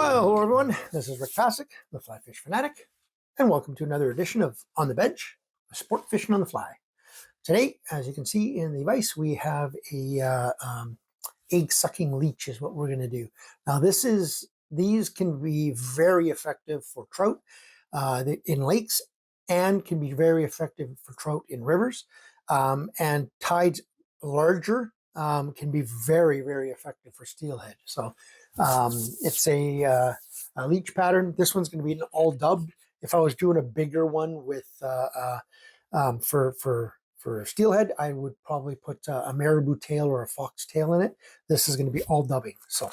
Well, hello everyone, this is Rick Passek, the Fly Fishing Fanatic, and welcome to another edition of On the Bench, sport fishing on the fly. Today, as you can see in the vise, we have a egg-sucking leech is what we're going to do. Now these can be very effective for trout in lakes and can be very effective for trout in rivers. And tides larger can be very, very effective for steelhead. So it's a leech pattern. This one's going to be an all dubbed. If I was doing a bigger one with for steelhead, I would probably put a marabou tail or a fox tail in it. This is going to be all dubbing. So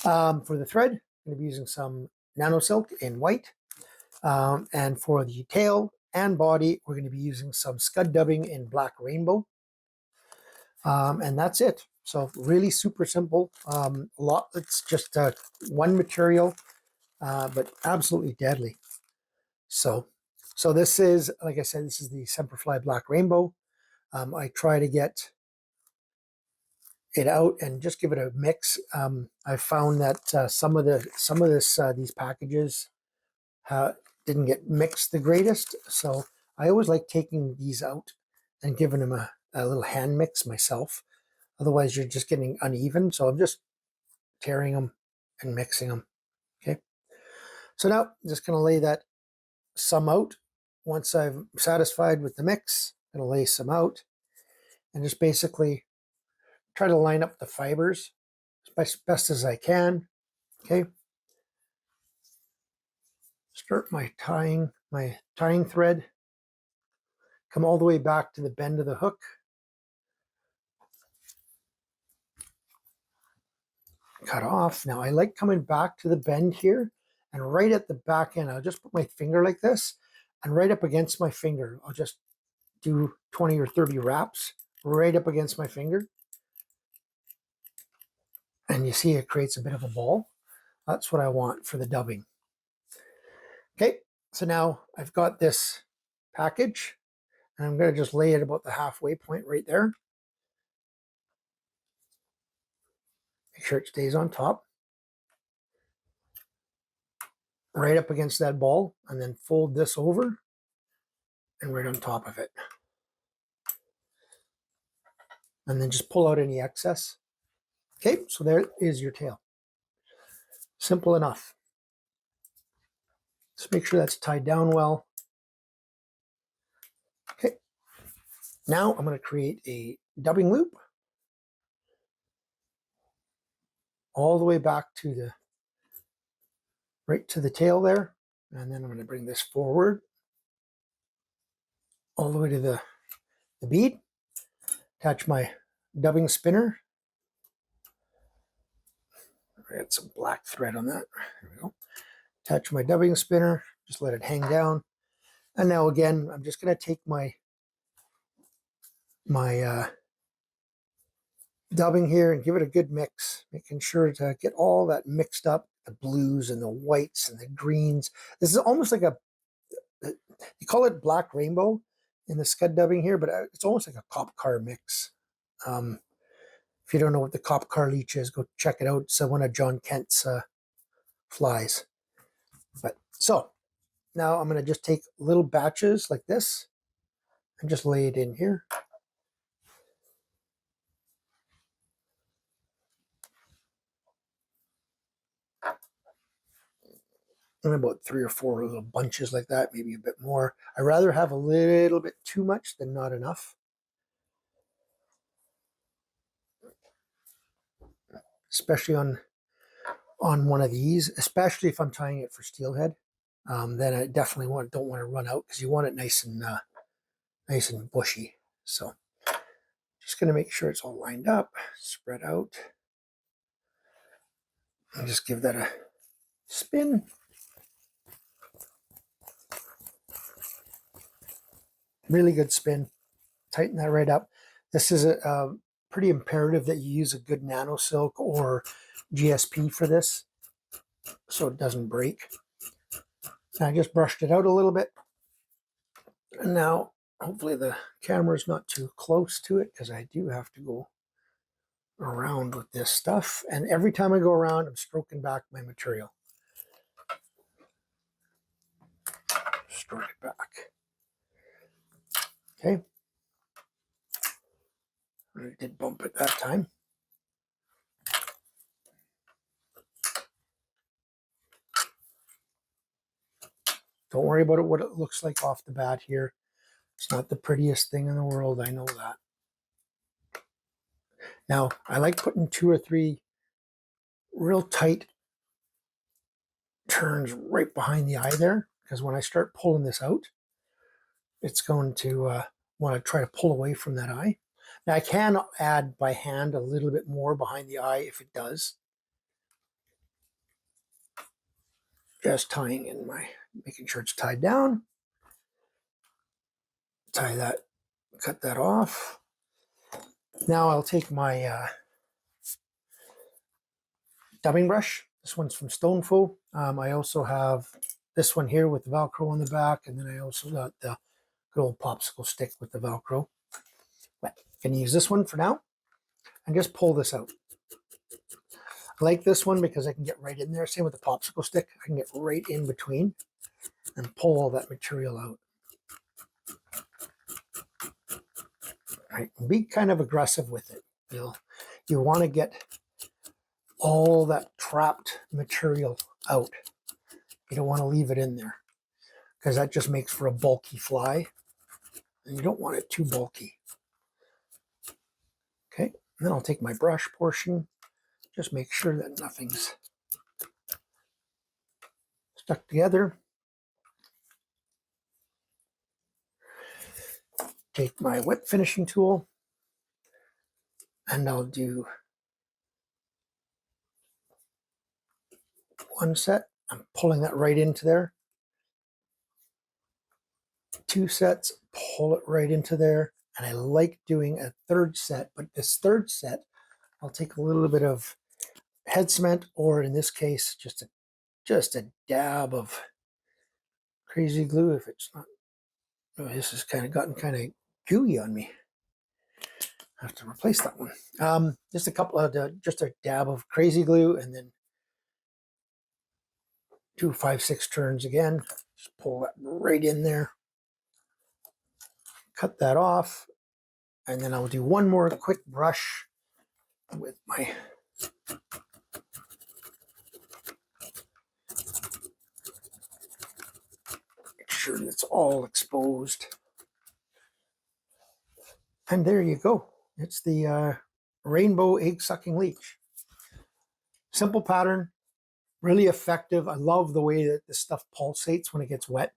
for the thread, I'm going to be using some nano silk in white. And for the tail and body, we're going to be using some scud dubbing in black rainbow. And that's it. So really super simple. It's just one material, but absolutely deadly. So this is, like I said, this is the Semperfli Black Rainbow. I try to get it out and just give it a mix. I found that some of these packages didn't get mixed the greatest, so I always like taking these out and giving them a little hand mix myself. Otherwise, you're just getting uneven. So I'm just tearing them and mixing them. Okay. So now I'm just going to lay that some out. Once I'm satisfied with the mix, I'm going to lay some out and just basically try to line up the fibers as best as I can. Okay. Start my tying thread. Come all the way back to the bend of the hook. Cut off. Now I like coming back to the bend here, and right at the back end, I'll just put my finger like this, and right up against my finger, I'll just do 20 or 30 wraps right up against my finger. And you see it creates a bit of a ball. That's what I want for the dubbing. Okay, so now I've got this package, and I'm going to just lay it about the halfway point right there. Make sure it stays on top. Right up against that ball, and then fold this over and right on top of it. And then just pull out any excess. Okay, so there is your tail. Simple enough. Just make sure that's tied down well. Okay, now I'm going to create a dubbing loop all the way back to right to the tail there. And then I'm going to bring this forward all the way to the bead. Attach my dubbing spinner. I got some black thread on that. There we go. Attach my dubbing spinner. Just let it hang down. And now again, I'm just going to take my dubbing here and give it a good mix, making sure to get all that mixed up, the blues and the whites and the greens. This is almost like you call it black rainbow in the scud dubbing here, but it's almost like a cop car mix. If you don't know what the cop car leech is, go check it out. It's one of John Kent's flies. But so now I'm going to just take little batches like this and just lay it in here. And about 3 or 4 little bunches like that, maybe a bit more. I'd rather have a little bit too much than not enough. Especially on one of these, especially if I'm tying it for steelhead. Then I definitely don't want to run out, because you want it nice and bushy. So just going to make sure it's all lined up, spread out, and just give that a spin. Really good spin. Tighten that right up. This is a pretty imperative that you use a good nano silk or GSP for this, so it doesn't break. I just brushed it out a little bit, and now hopefully the camera is not too close to it, because I do have to go around with this stuff, and every time I go around, I'm stroking back my material. start it back. Okay. I did bump it that time. Don't worry about it, what it looks like off the bat here. It's not the prettiest thing in the world, I know that. Now, I like putting 2 or 3 real tight turns right behind the eye there, because when I start pulling this out, it's going to want to try to pull away from that eye. Now, I can add by hand a little bit more behind the eye if it does. Just tying in making sure it's tied down. Tie that, cut that off. Now I'll take my dubbing brush. This one's from Stoneful. I also have this one here with the Velcro on the back, and then I also got the good old popsicle stick with the Velcro. But I'm gonna use this one for now and just pull this out. I like this one because I can get right in there. Same with the popsicle stick. I can get right in between and pull all that material out. Right, be kind of aggressive with it. You want to get all that trapped material out. You don't want to leave it in there because that just makes for a bulky fly, and you don't want it too bulky. Okay, and then I'll take my brush portion, just make sure that nothing's stuck together. Take my wet finishing tool, and I'll do 1 set. I'm pulling that right into there. 2 sets, pull it right into there. And I like doing a 3rd set, but this 3rd set, I'll take a little bit of head cement, or in this case, just a dab of crazy glue. If it's not, oh, this has gotten kind of gooey on me. I have to replace that one. Just a couple of just a dab of crazy glue, and then do 5, 6 turns again. Just pull that right in there. Cut that off, and then I'll do one more quick brush with my make sure it's all exposed. And there you go. It's the rainbow egg sucking leech. Simple pattern, really effective. I love the way that this stuff pulsates when it gets wet.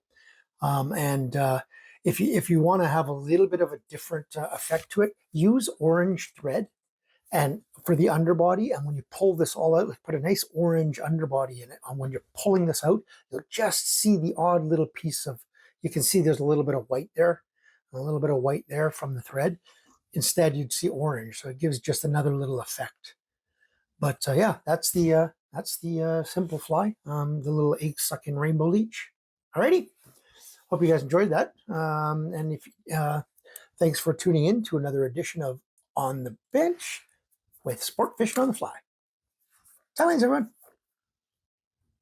If you want to have a little bit of a different effect to it, use orange thread and for the underbody. And when you pull this all out, put a nice orange underbody in it. And when you're pulling this out, you'll just see the odd little piece of, you can see there's a little bit of white there, a little bit of white there from the thread. Instead, you'd see orange. So it gives just another little effect. But yeah, that's the simple fly, the little egg sucking rainbow leech. Alrighty. Hope you guys enjoyed that. And if thanks for tuning in to another edition of On the Bench with Sport Fishing on the Fly. Thanks, everyone.